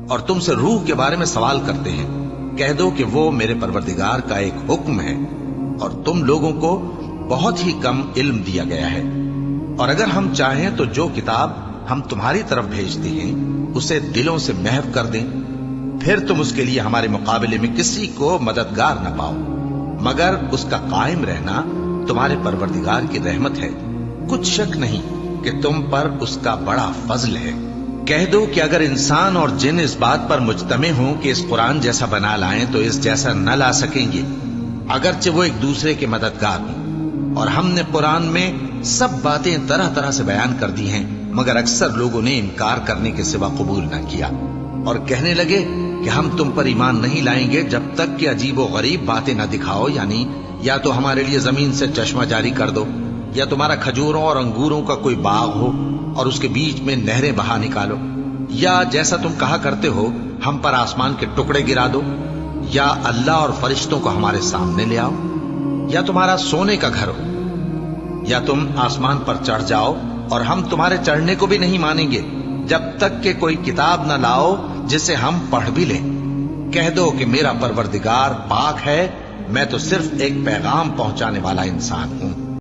اور تم سے روح کے بارے میں سوال کرتے ہیں، کہہ دو کہ وہ میرے پروردگار کا ایک حکم ہے، اور تم لوگوں کو بہت ہی کم علم دیا گیا ہے۔ اور اگر ہم چاہیں تو جو کتاب ہم تمہاری طرف بھیجتے ہیں اسے دلوں سے محو کر دیں، پھر تم اس کے لیے ہمارے مقابلے میں کسی کو مددگار نہ پاؤ، مگر اس کا قائم رہنا تمہارے پروردگار کی رحمت ہے، کچھ شک نہیں کہ تم پر اس کا بڑا فضل ہے۔ کہہ دو کہ اگر انسان اور جن اس بات پر مجتمع ہوں کہ اس قرآن جیسا بنا لائیں تو اس جیسا نہ لا سکیں گے، اگرچہ وہ ایک دوسرے کے مددگار ہوں۔ اور ہم نے قرآن میں سب باتیں طرح طرح سے بیان کر دی ہیں، مگر اکثر لوگوں نے انکار کرنے کے سوا قبول نہ کیا، اور کہنے لگے کہ ہم تم پر ایمان نہیں لائیں گے جب تک کہ عجیب و غریب باتیں نہ دکھاؤ، یعنی یا تو ہمارے لیے زمین سے چشمہ جاری کر دو، یا تمہارا کھجوروں اور انگوروں کا کوئی باغ ہو اور اس کے بیچ میں نہریں بہا نکالو، یا جیسا تم کہا کرتے ہو ہم پر آسمان کے ٹکڑے گرا دو، یا اللہ اور فرشتوں کو ہمارے سامنے لے آؤ، یا تمہارا سونے کا گھر ہو، یا تم آسمان پر چڑھ جاؤ، اور ہم تمہارے چڑھنے کو بھی نہیں مانیں گے جب تک کہ کوئی کتاب نہ لاؤ جسے ہم پڑھ بھی لیں۔ کہہ دو کہ میرا پروردگار پاک ہے، میں تو صرف ایک پیغام پہنچانے والا انسان ہوں۔